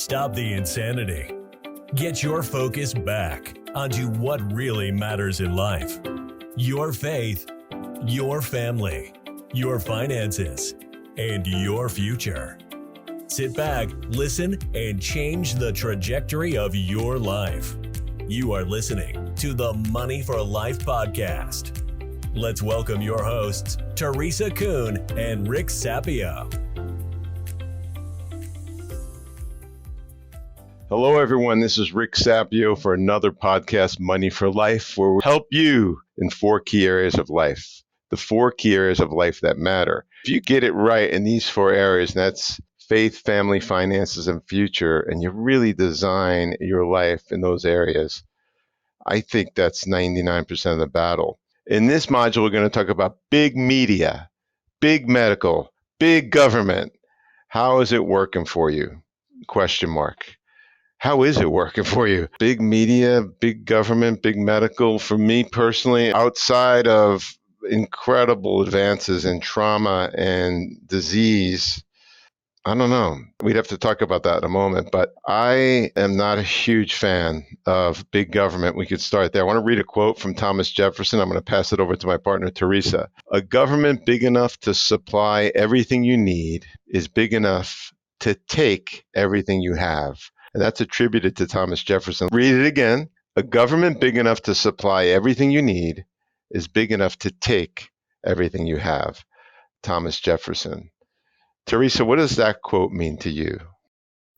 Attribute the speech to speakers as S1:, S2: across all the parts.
S1: Stop the insanity. Get your focus back onto what really matters in life. Your faith, your family, your finances, and your future. Sit back, listen, and change the trajectory of your life. You are listening to the Money for Life podcast. Let's welcome your hosts, Teresa Kuhn and Rick Sapio.
S2: Hello, everyone. This is Rick Sapio for another podcast, Money for Life, where we help you in 4 key areas of life, the 4 key areas of life that matter. If you get it right in these 4 areas, and that's faith, family, finances, and future, and you really design your life in those areas, I think that's 99% of the battle. In this module, we're going to talk about big media, big medical, big government. How is it working for you? Question mark. How is it working for you? Big media, big government, big medical. For me personally, outside of incredible advances in trauma and disease, I don't know. We'd have to talk about that in a moment, but I am not a huge fan of big government. We could start there. I want to read a quote from Thomas Jefferson. I'm going to pass it over to my partner, Teresa. A government big enough to supply everything you need is big enough to take everything you have. And that's attributed to Thomas Jefferson. Read it again. A government big enough to supply everything you need is big enough to take everything you have. Thomas Jefferson. Teresa, what does that quote mean to you?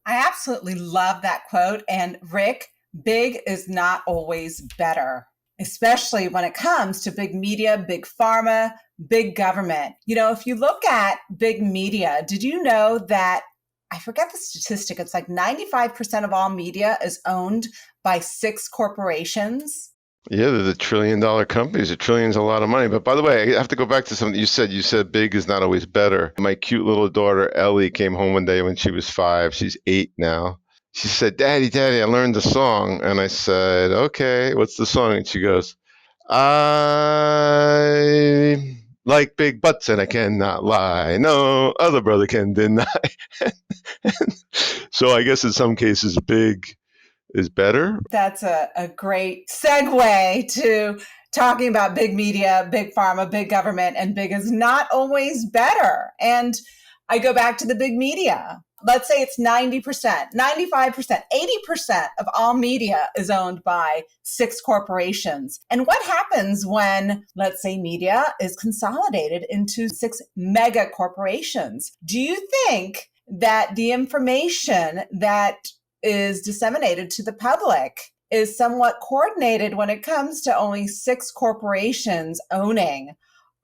S3: I absolutely love that quote. And Rick, big is not always better, especially when it comes to big media, big pharma, big government. You know, if you look at big media, did you know that I forget the statistic. It's like 95% of all media is owned by 6 corporations.
S2: Yeah, they're the trillion-dollar companies. A trillion's a lot of money. But by the way, I have to go back to something you said. You said big is not always better. My cute little daughter, Ellie, came home one day when she was 5. She's 8 now. She said, Daddy, I learned a song. And I said, okay, what's the song? And she goes, I like big butts and I cannot lie. No other brother can deny. So I guess in some cases, big is better.
S3: That's a great segue to talking about big media, big pharma, big government, and big is not always better. And I go back to the big media. Let's say it's 90%, 95%, 80% of all media is owned by 6 corporations. And what happens when, let's say, media is consolidated into 6 mega corporations? Do you think that the information that is disseminated to the public is somewhat coordinated when it comes to only 6 corporations owning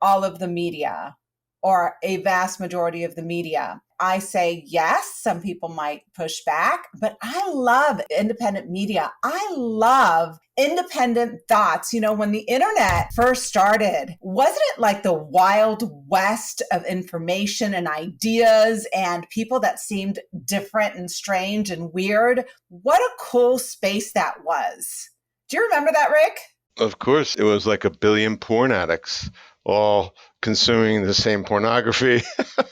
S3: all of the media or a vast majority of the media? I say yes. Some people might push back, but I love independent media. I love independent thoughts. You know, when the internet first started, wasn't it like the wild west of information and ideas and people that seemed different and strange and weird? What a cool space that was. Do you remember that, Rick?
S2: Of course, it was like a billion porn addicts all consuming the same pornography.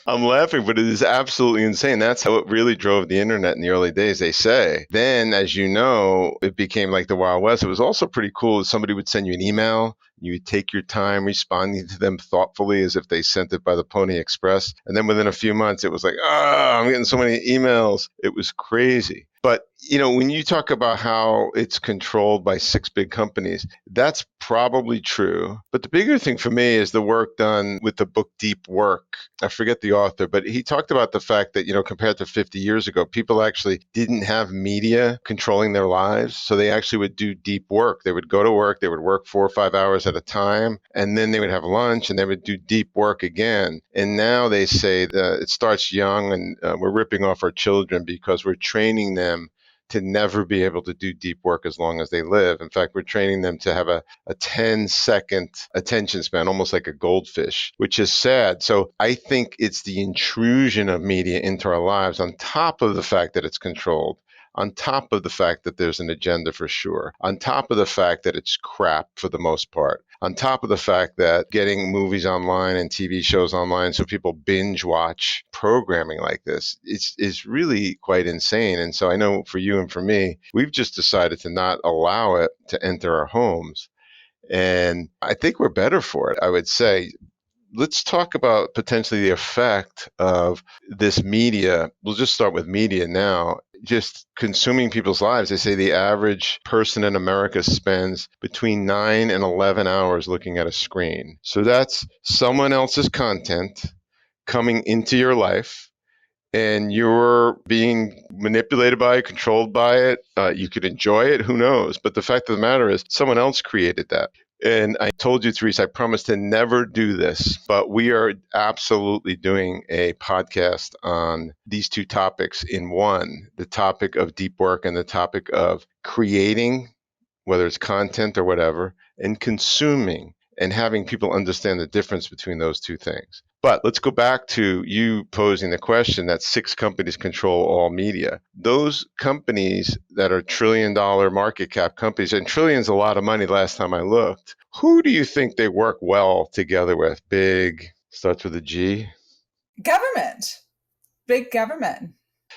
S2: I'm laughing, but it is absolutely insane. That's how it really drove the internet in the early days, they say. Then, as you know, it became like the Wild West. It was also pretty cool that somebody would send you an email. You would take your time responding to them thoughtfully as if they sent it by the Pony Express. And then within a few months, it was like, I'm getting so many emails. It was crazy. But, you know, when you talk about how it's controlled by 6 big companies, that's probably true. But the bigger thing for me is the work done with the book Deep Work. I forget the author, but he talked about the fact that, you know, compared to 50 years ago, people actually didn't have media controlling their lives. So they actually would do deep work. They would go to work, they would work 4 or 5 hours at a time, and then they would have lunch and they would do deep work again. And now they say that it starts young and we're ripping off our children because we're training them to never be able to do deep work as long as they live. In fact, we're training them to have a 10-second attention span, almost like a goldfish, which is sad. So I think it's the intrusion of media into our lives on top of the fact that it's controlled, on top of the fact that there's an agenda for sure, on top of the fact that it's crap for the most part, on top of the fact that getting movies online and TV shows online so people binge watch programming like this is really quite insane. And so I know for you and for me, we've just decided to not allow it to enter our homes. And I think we're better for it, I would say. Let's talk about potentially the effect of this media. We'll just start with media now. Just consuming people's lives. They say the average person in America spends between 9 and 11 hours looking at a screen. So that's someone else's content coming into your life, and you're being manipulated by it, controlled by it. You could enjoy it, who knows? But the fact of the matter is, someone else created that. And I told you, Teresa, I promised to never do this, but we are absolutely doing a podcast on these two topics in one, the topic of deep work and the topic of creating, whether it's content or whatever, and consuming, and having people understand the difference between those two things. But let's go back to you posing the question that 6 companies control all media. Those companies that are trillion-dollar market cap companies, and trillions a lot of money last time I looked, who do you think they work well together with? Big, starts with a G?
S3: Government. Big government.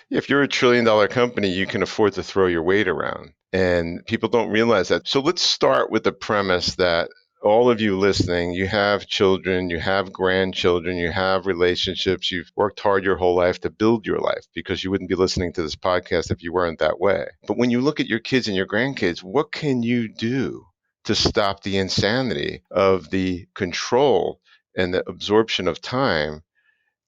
S2: If you're a trillion-dollar company, you can afford to throw your weight around. And people don't realize that. So let's start with the premise that all of you listening, you have children, you have grandchildren, you have relationships, you've worked hard your whole life to build your life, because you wouldn't be listening to this podcast if you weren't that way. But when you look at your kids and your grandkids, what can you do to stop the insanity of the control and the absorption of time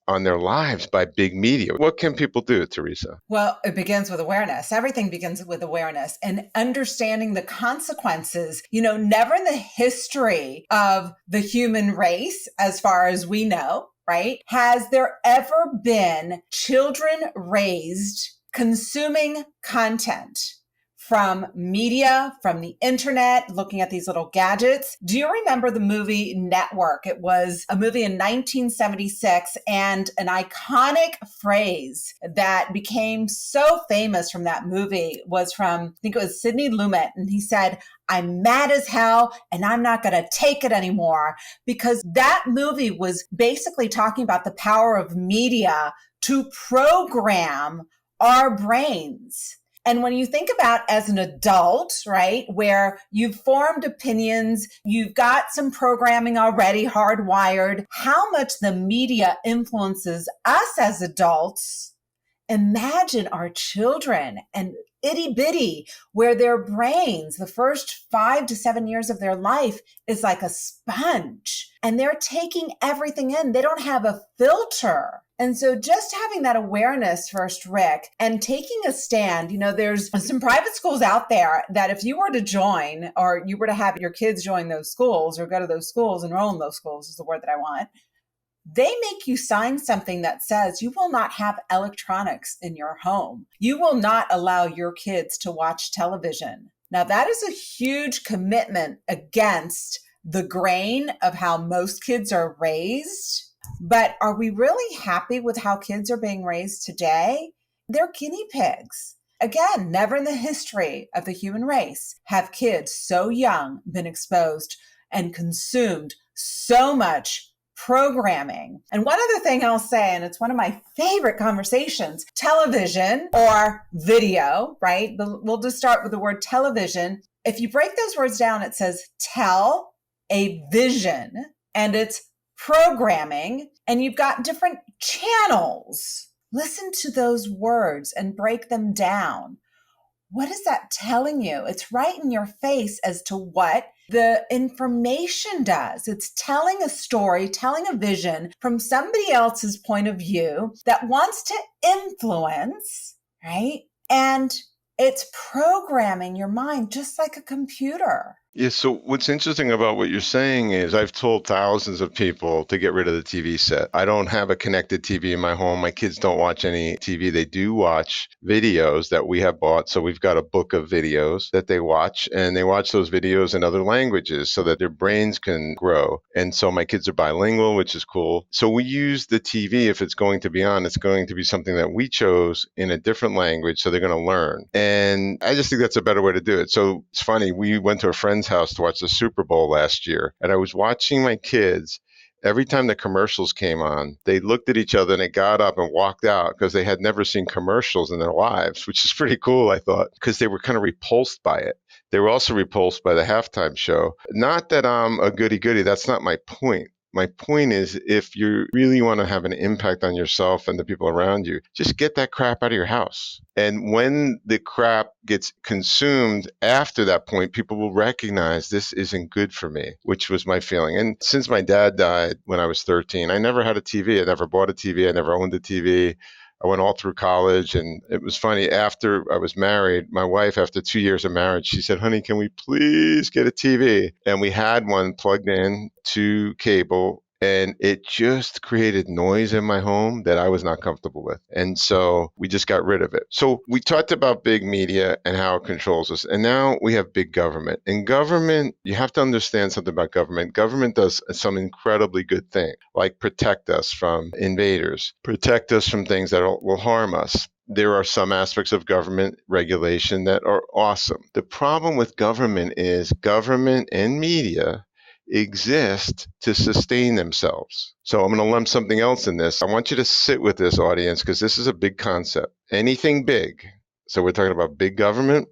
S2: on their lives by big media? What can people do, Teresa?
S3: Well, it begins with awareness. Everything begins with awareness and understanding the consequences. Never in the history of the human race, as far as we know, right, has there ever been children raised consuming content from media, from the internet, looking at these little gadgets. Do you remember the movie Network? It was a movie in 1976, and an iconic phrase that became so famous from that movie was from, I think it was Sidney Lumet, and he said, "I'm mad as hell and I'm not going to take it anymore," because that movie was basically talking about the power of media to program our brains. And when you think about as an adult, right, where you've formed opinions, you've got some programming already hardwired, how much the media influences us as adults, imagine our children and itty bitty, where their brains, the first 5 to 7 years of their life is like a sponge, and they're taking everything in. They don't have a filter. And so just having that awareness first, Rick, and taking a stand, there's some private schools out there that if you were to join, or you were to have your kids join those schools or go to those schools, enroll in those schools is the word that I want, they make you sign something that says you will not have electronics in your home. You will not allow your kids to watch television. Now, that is a huge commitment against the grain of how most kids are raised. But are we really happy with how kids are being raised today? They're guinea pigs. Again, never in the history of the human race have kids so young been exposed and consumed so much programming. And one other thing I'll say, and it's one of my favorite conversations, television or video, right? We'll just start with the word television. If you break those words down, it says tell a vision, and it's programming, and you've got different channels. Listen to those words and break them down. What is that telling you? It's right in your face as to what the information does. It's telling a story, telling a vision from somebody else's point of view that wants to influence, right? And it's programming your mind just like a computer.
S2: Yeah, so what's interesting about what you're saying is I've told thousands of people to get rid of the TV set. I don't have a connected TV in my home. My kids don't watch any TV. They do watch videos that we have bought. So we've got a book of videos that they watch, and they watch those videos in other languages so that their brains can grow. And so my kids are bilingual, which is cool. So we use the TV, if it's going to be on, it's going to be something that we chose in a different language, so they're going to learn. And I just think that's a better way to do it. So it's funny, we went to a friend's friend's house to watch the Super Bowl last year, and I was watching my kids. Every time the commercials came on, they looked at each other and they got up and walked out because they had never seen commercials in their lives, which is pretty cool, I thought, because they were kind of repulsed by it. They were also repulsed by the halftime show. Not that I'm a goody-goody. That's not my point. My point is, if you really want to have an impact on yourself and the people around you, just get that crap out of your house. And when the crap gets consumed after that point, people will recognize this isn't good for me, which was my feeling. And since my dad died when I was 13, I never had a TV. I never bought a TV. I never owned a TV. I went all through college, and it was funny. After I was married, my wife, after 2 years of marriage, she said, "Honey, can we please get a TV?" And we had one plugged in to cable, and it just created noise in my home that I was not comfortable with. And so we just got rid of it. So we talked about big media and how it controls us. And now we have big government. And government, you have to understand something about government. Government does some incredibly good thing, like protect us from invaders, protect us from things that will harm us. There are some aspects of government regulation that are awesome. The problem with government is government and media exist to sustain themselves. So I'm going to lump something else in this. I want you to sit with this, audience, because this is a big concept. Anything big. So we're talking about big government,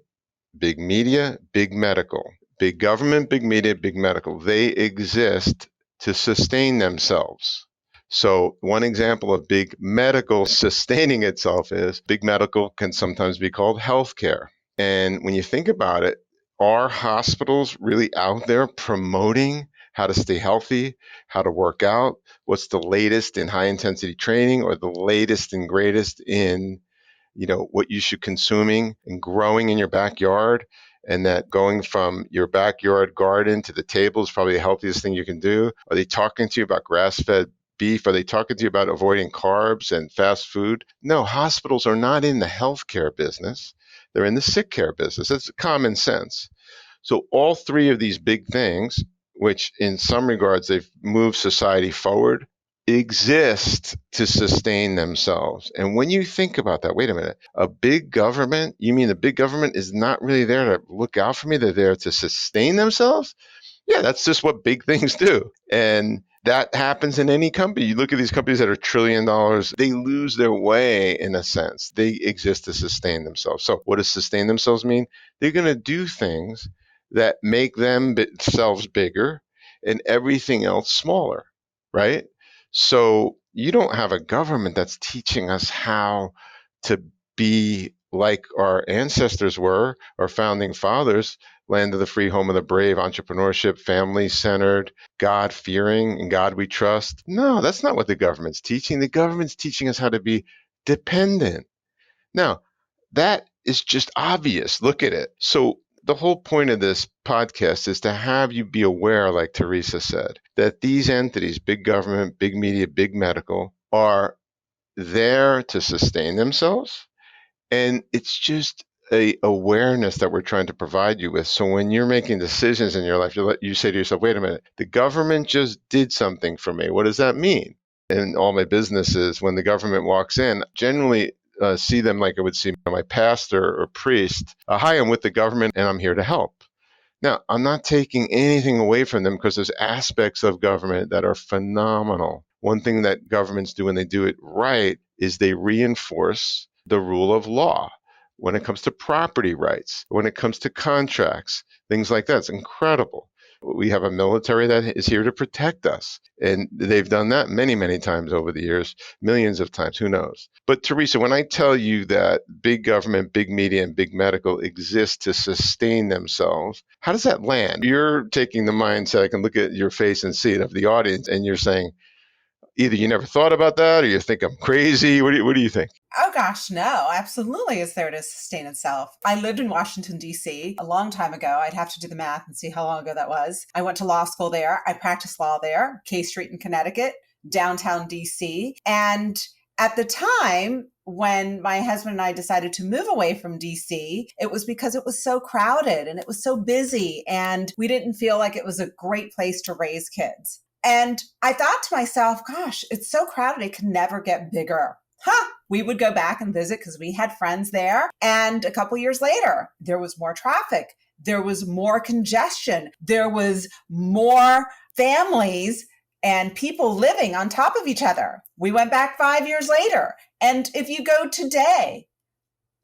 S2: big media, big medical. Big government, big media, big medical. They exist to sustain themselves. So one example of big medical sustaining itself is big medical can sometimes be called healthcare. And when you think about it, are hospitals really out there promoting how to stay healthy, how to work out? What's the latest in high intensity training, or the latest and greatest in, what you should consuming and growing in your backyard? And that going from your backyard garden to the table is probably the healthiest thing you can do. Are they talking to you about grass-fed beef? Are they talking to you about avoiding carbs and fast food? No, hospitals are not in the healthcare business. They're in the sick care business. It's common sense. So all three of these big things, which in some regards they've moved society forward, exist to sustain themselves. And when you think about that, wait a minute, a big government, you mean the big government is not really there to look out for me? They're there to sustain themselves? Yeah, that's just what big things do. And that happens in any company. You look at these companies that are $1 trillion, they lose their way in a sense. They exist to sustain themselves. So what does sustain themselves mean? They're going to do things that make themselves bigger and everything else smaller, right? So you don't have a government that's teaching us how to be like our ancestors were, our founding fathers, land of the free, home of the brave, entrepreneurship, family-centered, God-fearing, and God we trust. No, that's not what the government's teaching. The government's teaching us how to be dependent. Now, that is just obvious. Look at it. So the whole point of this podcast is to have you be aware, like Teresa said, that these entities, big government, big media, big medical, are there to sustain themselves. And it's just a awareness that we're trying to provide you with. So when you're making decisions in your life, you say to yourself, wait a minute, the government just did something for me. What does that mean? In all my businesses, when the government walks in, generally see them like I would see my pastor or priest. Hi, I'm with the government and I'm here to help. Now, I'm not taking anything away from them because there's aspects of government that are phenomenal. One thing that governments do when they do it right is they reinforce the rule of law when it comes to property rights, when it comes to contracts, things like that. It's incredible. We have a military that is here to protect us. And they've done that many, many times over the years, millions of times, who knows? But Teresa, when I tell you that big government, big media, and big medical exist to sustain themselves, how does that land? You're taking the mindset, I can look at your face and see it, of the audience, and you're saying, either you never thought about that or you think I'm crazy. What do you think?
S3: Oh gosh, no, absolutely is there to sustain itself. I lived in Washington, D.C. a long time ago. I'd have to do the math and see how long ago that was. I went to law school there. I practiced law there, K Street in Connecticut, downtown D.C. And at the time, when my husband and I decided to move away from DC, it was because it was so crowded and it was so busy and we didn't feel like it was a great place to raise kids. And I thought to myself, gosh, it's so crowded, it can never get bigger. We would go back and visit because we had friends there. And a couple years later, there was more traffic. there was more congestion. There was more families and people living on top of each other. We went back 5 years later. And if you go today,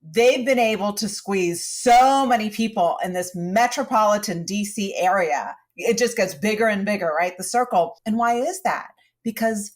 S3: they've been able to squeeze so many people in this metropolitan DC area. It just gets bigger and bigger, right? The circle. And why is that? Because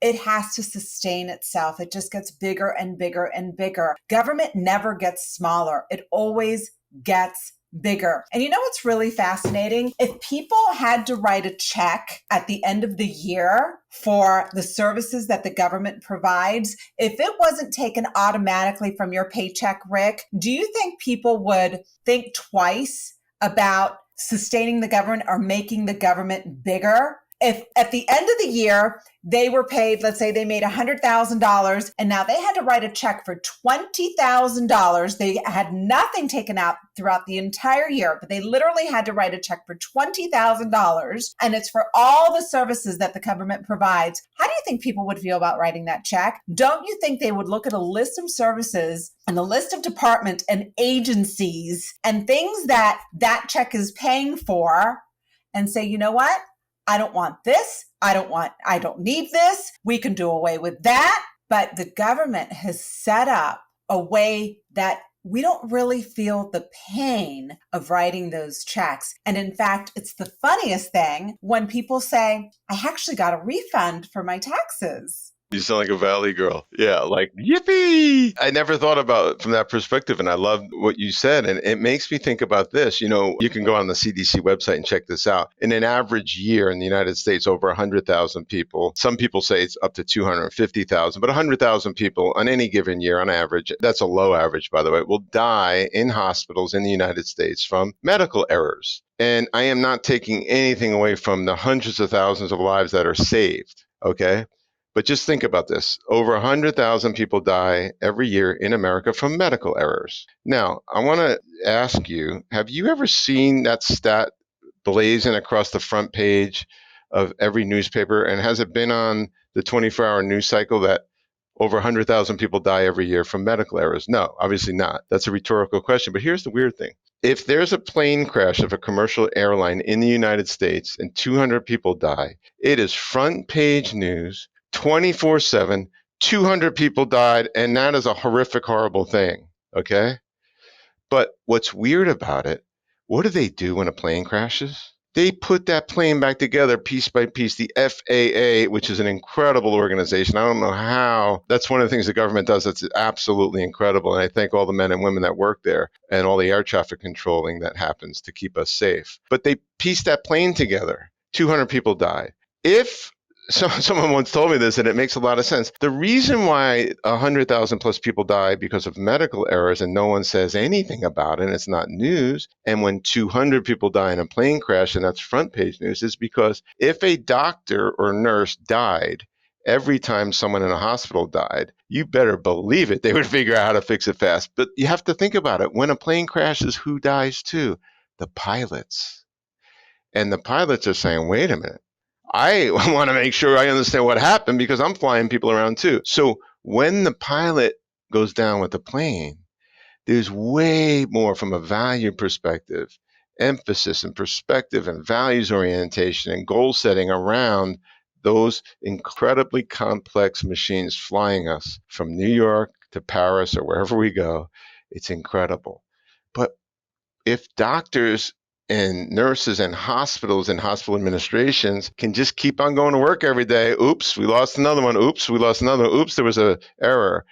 S3: it has to sustain itself. It just gets bigger and bigger and bigger. Government never gets smaller. It always gets bigger. And you know what's really fascinating? If people had to write a check at the end of the year for the services that the government provides, if it wasn't taken automatically from your paycheck, Rick, do you think people would think twice about sustaining the government or making the government bigger? If at the end of the year, they were paid, let's say they made $100,000 and now they had to write a check for $20,000. They had nothing taken out throughout the entire year, but they literally had to write a check for $20,000 and it's for all the services that the government provides. How do you think people would feel about writing that check? Don't you think they would look at a list of services and a list of departments and agencies and things that that check is paying for and say, you know what? I don't want this. I don't need this. We can do away with that. But the government has set up a way that we don't really feel the pain of writing those checks. And in fact, it's the funniest thing when people say, I actually got a refund for my taxes.
S2: You sound like a Valley girl. Yeah, like, yippee! I never thought about it from that perspective, and I love what you said. And it makes me think about this. You know, you can go on the CDC website and check this out. In an average year in the United States, over 100,000 people, some people say it's up to 250,000, but 100,000 people on any given year on average, that's a low average, by the way, will die in hospitals in the United States from medical errors. And I am not taking anything away from the hundreds of thousands of lives that are saved, okay? But just think about this. Over 100,000 people die every year in America from medical errors. Now, I want to ask you, have you ever seen that stat blazing across the front page of every newspaper? And has it been on the 24-hour news cycle that over 100,000 people die every year from medical errors? No, obviously not. That's a rhetorical question. But here's the weird thing. If there's a plane crash of a commercial airline in the United States and 200 people die, it is front page news. 24/7, 200 people died, and that is a horrific, horrible thing, okay? But what's weird about it, what do they do when a plane crashes? They put that plane back together piece by piece. The FAA, which is an incredible organization, I don't know how, that's one of the things the government does that's absolutely incredible, and I thank all the men and women that work there and all the air traffic controlling that happens to keep us safe. But they pieced that plane together. 200 people died. If someone once told me this, and it makes a lot of sense. The reason why 100,000 plus people die because of medical errors and no one says anything about it, and it's not news, and when 200 people die in a plane crash and that's front page news, is because if a doctor or nurse died every time someone in a hospital died, you better believe it, they would figure out how to fix it fast. But you have to think about it. When a plane crashes, who dies too? The pilots. And the pilots are saying, wait a minute. I want to make sure I understand what happened because I'm flying people around too. So when the pilot goes down with the plane, there's way more from a value perspective, emphasis and perspective and values orientation and goal setting around those incredibly complex machines flying us from New York to Paris or wherever we go. It's incredible. But if doctors and nurses and hospitals and hospital administrations can just keep on going to work every day. Oops, we lost another one. Oops, we lost another one. Oops, there was an error.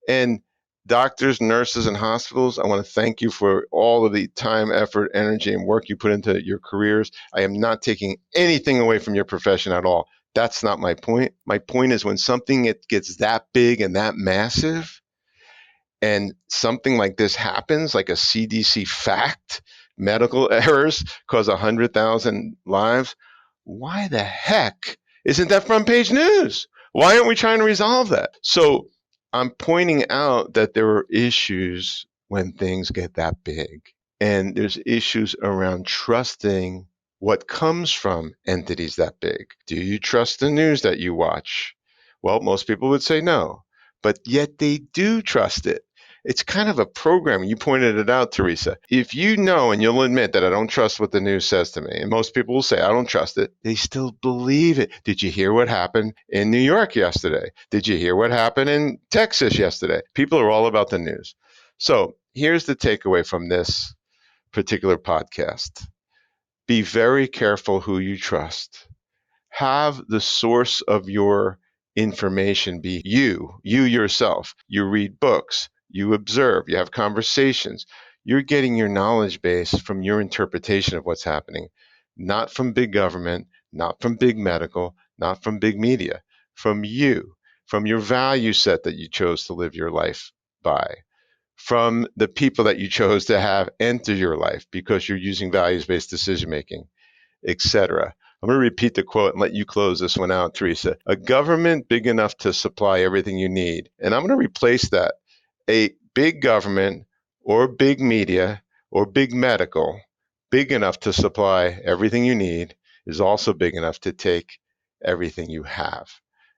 S2: And doctors, nurses, and hospitals, I want to thank you for all of the time, effort, energy, and work you put into your careers. I am not taking anything away from your profession at all. That's not my point. My point is when something gets that big and that massive, and something like this happens, like a CDC fact, medical errors cause 100,000 lives. Why the heck isn't that front page news? Why aren't we trying to resolve that? So I'm pointing out that there are issues when things get that big. And there's issues around trusting what comes from entities that big. Do you trust the news that you watch? Well, most people would say no, but yet they do trust it. It's kind of a program. You pointed it out, Teresa. If you know, and you'll admit that I don't trust what the news says to me, and most people will say, I don't trust it, they still believe it. Did you hear what happened in New York yesterday? Did you hear what happened in Texas yesterday? People are all about the news. So here's the takeaway from this particular podcast. Be very careful who you trust. Have the source of your information be you yourself. You read books, you observe, you have conversations. You're getting your knowledge base from your interpretation of what's happening, not from big government, not from big medical, not from big media, from you, from your value set that you chose to live your life by, from the people that you chose to have enter your life because you're using values-based decision making, etc. I'm going to repeat the quote and let you close this one out, Teresa. A government big enough to supply everything you need. And I'm going to replace that. A big government or big media or big medical, big enough to supply everything you need, is also big enough to take everything you have.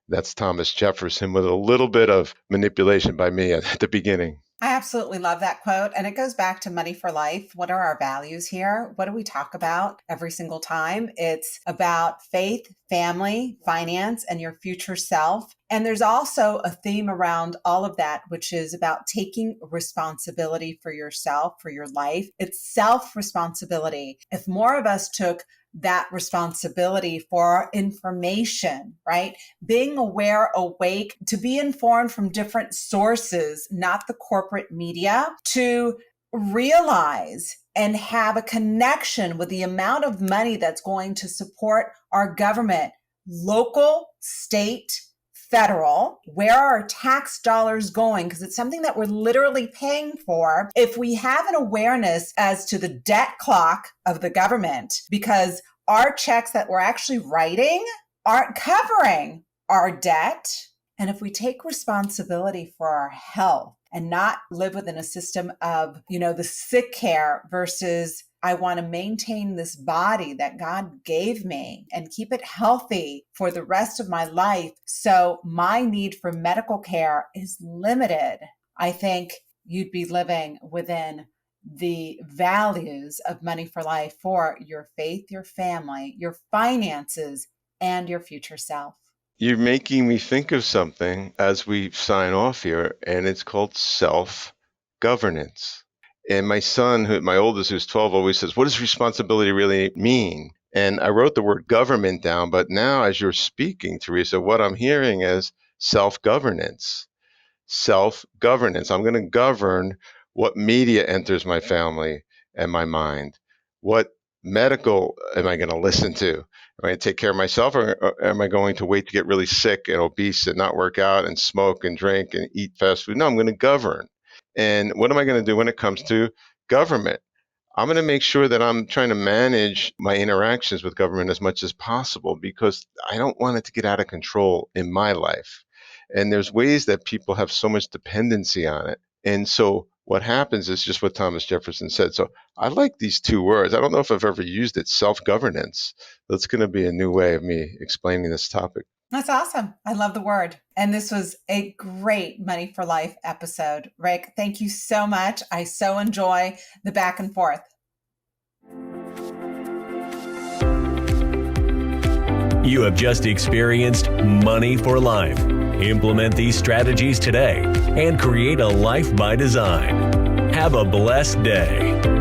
S2: That's Thomas Jefferson with a little bit of manipulation by me at the beginning.
S3: I absolutely love that quote. And it goes back to money for life. What are our values here? What do we talk about every single time? It's about faith, family, finance, and your future self. And there's also a theme around all of that, which is about taking responsibility for yourself, for your life. It's self-responsibility. If more of us took that responsibility for our information, right? Being aware, awake, to be informed from different sources, not the corporate media, to realize and have a connection with the amount of money that's going to support our government, local, state, federal. Where are our tax dollars going? Because it's something that we're literally paying for. If we have an awareness as to the debt clock of the government, because our checks that we're actually writing aren't covering our debt. And if we take responsibility for our health and not live within a system of, the sick care versus I want to maintain this body that God gave me and keep it healthy for the rest of my life, so my need for medical care is limited, I think you'd be living within the values of money for life for your faith, your family, your finances, and your future self.
S2: You're making me think of something as we sign off here, and it's called self-governance. And my son, my oldest, who's 12, always says, what does responsibility really mean? And I wrote the word government down, but now as you're speaking, Teresa, what I'm hearing is self-governance. Self-governance. I'm going to govern what media enters my family and my mind. What medical am I going to listen to? Am I going to take care of myself, or am I going to wait to get really sick and obese and not work out and smoke and drink and eat fast food? No, I'm going to govern. And what am I going to do when it comes to government? I'm going to make sure that I'm trying to manage my interactions with government as much as possible, because I don't want it to get out of control in my life. And there's ways that people have so much dependency on it. And so what happens is just what Thomas Jefferson said. So I like these two words. I don't know if I've ever used it, self-governance. That's going to be a new way of me explaining this topic.
S3: That's awesome. I love the word. And this was a great Money for Life episode. Rick, thank you so much. I so enjoy the back and forth.
S1: You have just experienced Money for Life. Implement these strategies today and create a life by design. Have a blessed day.